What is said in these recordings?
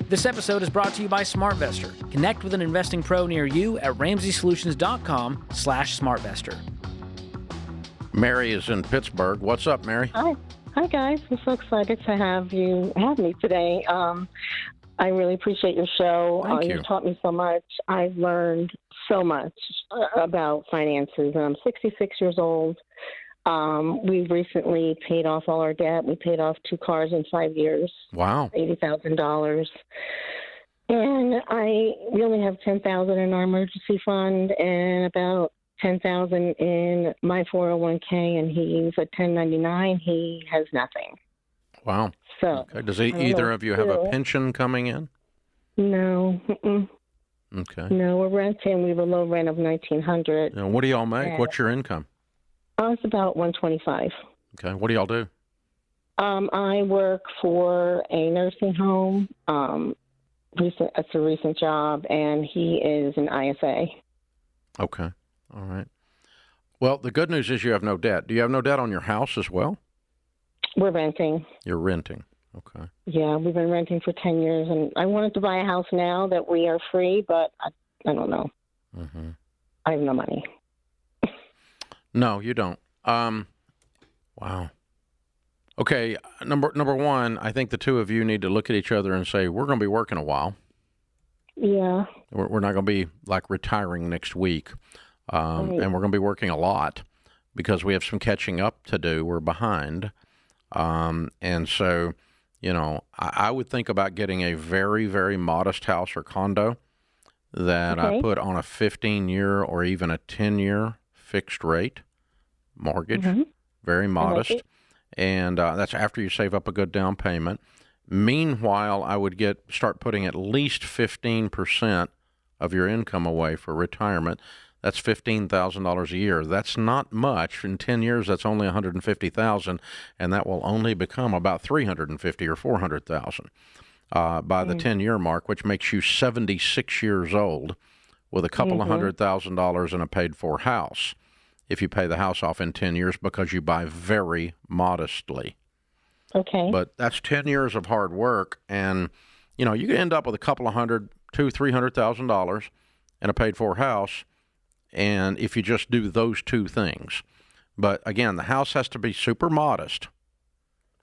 This episode is brought to you by SmartVestor. Connect with an investing pro near you at RamseySolutions.com/SmartVestor. Mary is in Pittsburgh. What's up, Mary? Hi guys. I'm so excited to have me today. I really appreciate your show. Thank you. You've taught me so much. I've learned so much about finances. I'm 66 years old. We've recently paid off all our debt. We paid off 2 cars in 5 years. Wow. $80,000. And we only have $10,000 in our emergency fund and about $10,000 in my 401k, and he's a 1099. He has nothing. Wow. So, okay. Does either of you have a pension coming in? No. Okay. No, we're renting. We have a low rent of $1,900. Now, what do y'all make? What's your income? It's about $125. Okay. What do y'all do? I work for a nursing home. It's a recent job, and he is an ISA. Okay. All right. Well, the good news is you have no debt. Do you have no debt on your house as well? We're renting. You're renting. Okay. Yeah, we've been renting for 10 years, and I wanted to buy a house now that we are free, but I don't know. Mm-hmm. I have no money. No, you don't. Wow. Okay, number one, I think the two of you need to look at each other and say, we're going to be working a while. Yeah. We're not going to be like retiring next week. Right. And we're going to be working a lot because we have some catching up to do. We're behind. And so, I would think about getting a very, very modest house or condo that I put on a 15-year or even a 10-year fixed rate mortgage, very modest. And that's after you save up a good down payment. Meanwhile, I would start putting at least 15% of your income away for retirement. That's $15,000 a year. That's not much. In 10 years, that's only $150,000, and that will only become about $350,000 or $400,000 by the 10-year mark, which makes you 76 years old with a couple of $100,000 in a paid-for house if you pay the house off in 10 years because you buy very modestly. Okay. But that's 10 years of hard work, and you can end up with a couple of $200,000-$300,000 in a paid-for house. And if you just do those two things. But again, the house has to be super modest.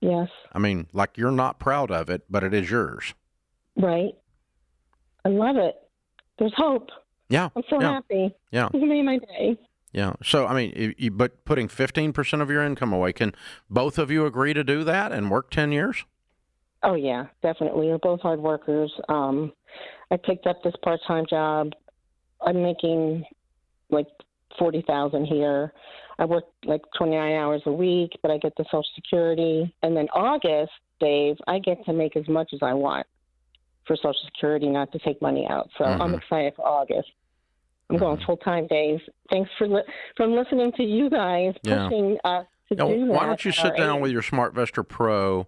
Yes. I mean, like you're not proud of it, but it is yours. Right. I love it. There's hope. Yeah. I'm so happy. Yeah. You made my day. Yeah. So, I mean, but putting 15% of your income away, can both of you agree to do that and work 10 years? Oh, yeah, definitely. We're both hard workers. I picked up this part-time job. I'm making like $40,000 here. I work like 29 hours a week, but I get the Social Security. And then August, Dave, I get to make as much as I want for Social Security, not to take money out. So I'm excited for August. I'm going full-time, Dave. Thanks for listening to you guys pushing us to do that. Why don't you sit down with your SmartVestor Pro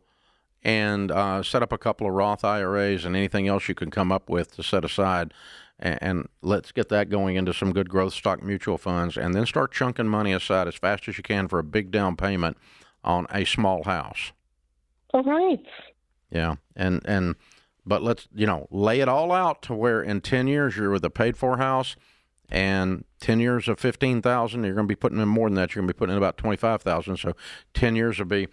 and set up a couple of Roth IRAs and anything else you can come up with to set aside, and let's get that going into some good growth stock mutual funds, and then start chunking money aside as fast as you can for a big down payment on a small house. All right. Yeah, but let's lay it all out to where in 10 years you're with a paid-for house, and 10 years of $15,000, you're going to be putting in more than that. You're going to be putting in about $25,000. So 10 years would be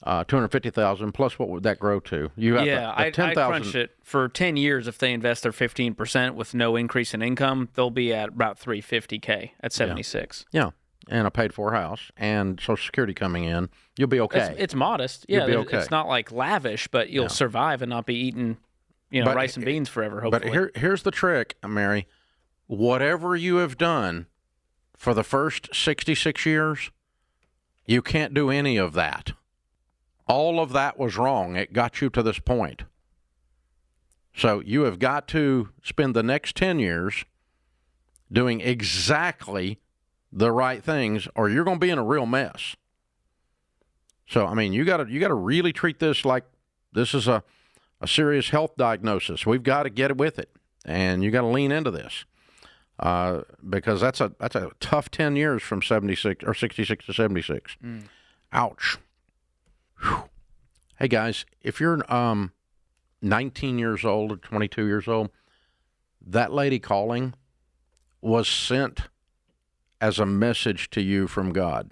$250,000 plus. What would that grow to? I crunched it for 10 years. If they invest their 15% with no increase in income, they'll be at about $350K at 76. Yeah, and a paid-for house and Social Security coming in, you'll be okay. It's modest. Yeah, you'll be okay. It's not like lavish, but you'll survive and not be eating, rice and beans forever. Hopefully. But here's the trick, Mary. Whatever you have done for the first 66 years, you can't do any of that. All of that was wrong. It got you to this point. So you have got to spend the next 10 years doing exactly the right things, or you're going to be in a real mess. So, I mean, you got to really treat this like this is a serious health diagnosis. We've got to get with it, and you got to lean into this. Because that's a tough 10 years from 76 or 66 to 76. Ouch. Whew. Hey guys, if you're 19 years old or 22 years old, that lady calling was sent as a message to you from God.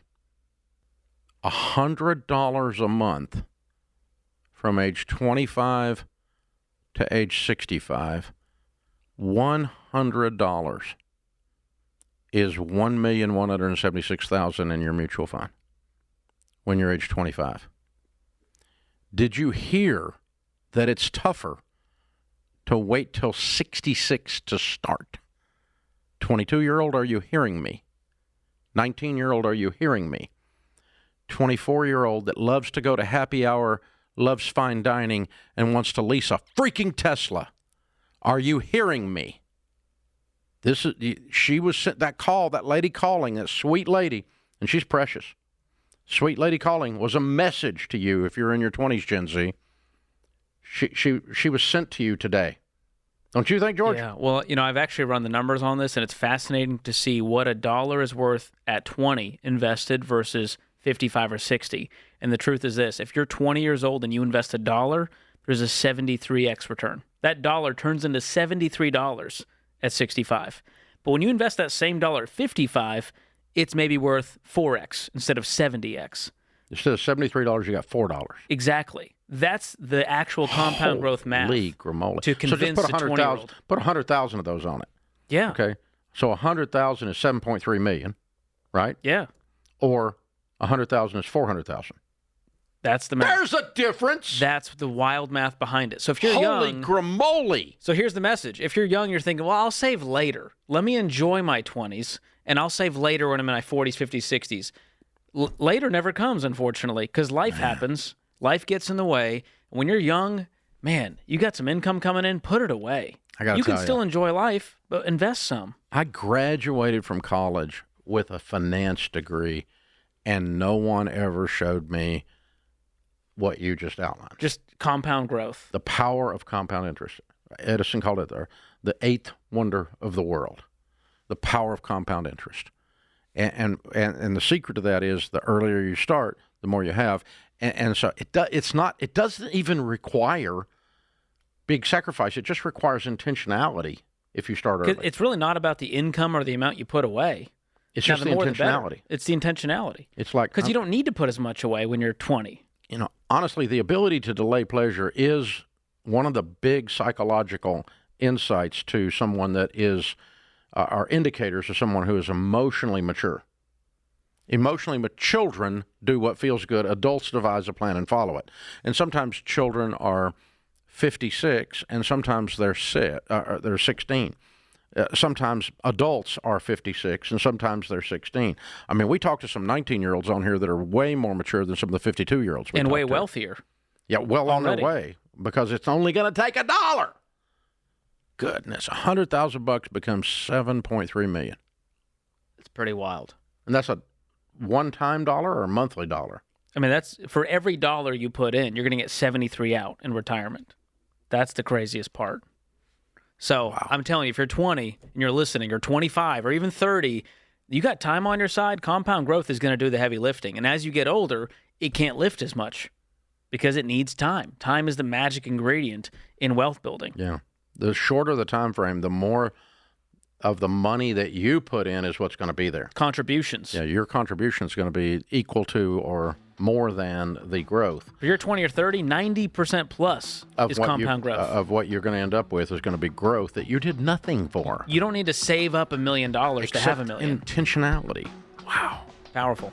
$100 a month from age 25 to age 65, $100 is $1,176,000 in your mutual fund when you're age 25. Did you hear that it's tougher to wait till 66 to start? 22-year-old, are you hearing me? 19-year-old, are you hearing me? 24-year-old that loves to go to happy hour, loves fine dining, and wants to lease a freaking Tesla. Are you hearing me? She was sent that call, that lady calling, that sweet lady, and she's precious. Sweet lady calling was a message to you if you're in your 20s, Gen Z. She was sent to you today. Don't you think, George? Yeah, well, I've actually run the numbers on this, and it's fascinating to see what a dollar is worth at 20 invested versus 55 or 60. And the truth is this: if you're 20 years old and you invest $1, there's a 73x return. That dollar turns into $73 at 65. But when you invest that same dollar at 55, it's maybe worth 4x instead of 70x. Instead of $73, you got $4. Exactly. That's the actual compound growth math. Holy gramola. To convince so just put a 20-year-old. Put 100,000 of those on it. Yeah. Okay. So 100,000 is 7.3 million, right? Yeah. Or 100,000 is 400,000. That's the math. There's a difference. That's the wild math behind it. So if you're Holy young, gramola. So here's the message. If you're young, you're thinking, well, I'll save later. Let me enjoy my 20s, and I'll save later when I'm in my 40s, 50s, 60s. Later never comes, unfortunately, because life happens. Life gets in the way. When you're young, man, you got some income coming in, put it away. You can still enjoy life, but invest some. I graduated from college with a finance degree, and no one ever showed me what you just outlined. Just compound growth. The power of compound interest. Edison called it the eighth wonder of the world. The power of compound interest. And the secret to that is the earlier you start, the more you have. And so it doesn't even require big sacrifice. It just requires intentionality if you start early. It's really not about the income or the amount you put away. It's just the intentionality. It's the intentionality. It's like, because you don't need to put as much away when you're 20. Honestly, the ability to delay pleasure is one of the big psychological insights to someone that is, are indicators of someone who is emotionally mature. Children do what feels good. Adults devise a plan and follow it. And sometimes children are 56, and sometimes they're 16. Sometimes adults are 56, and sometimes they're 16. I mean, we talk to some 19-year-olds on here that are way more mature than some of the 52-year-olds. And way wealthier. Yeah, well on their way, because it's only going to take $1. Goodness, $100,000 becomes $7.3 million. It's pretty wild. And that's a one-time dollar or a monthly dollar? I mean, that's for every dollar you put in, you're going to get 73 out in retirement. That's the craziest part. So wow. I'm telling you, if you're 20 and you're listening, or 25 or even 30, you got time on your side, compound growth is going to do the heavy lifting. And as you get older, it can't lift as much because it needs time. Time is the magic ingredient in wealth building. Yeah. The shorter the time frame, the more of the money that you put in is what's going to be there. Contributions. Yeah, your contribution is going to be equal to or more than the growth. If you're 20 or 30, 90% plus is compound growth. Of what you're going to end up with is going to be growth that you did nothing for. You don't need to save up $1 million to have $1 million. Intentionality. Wow. Powerful.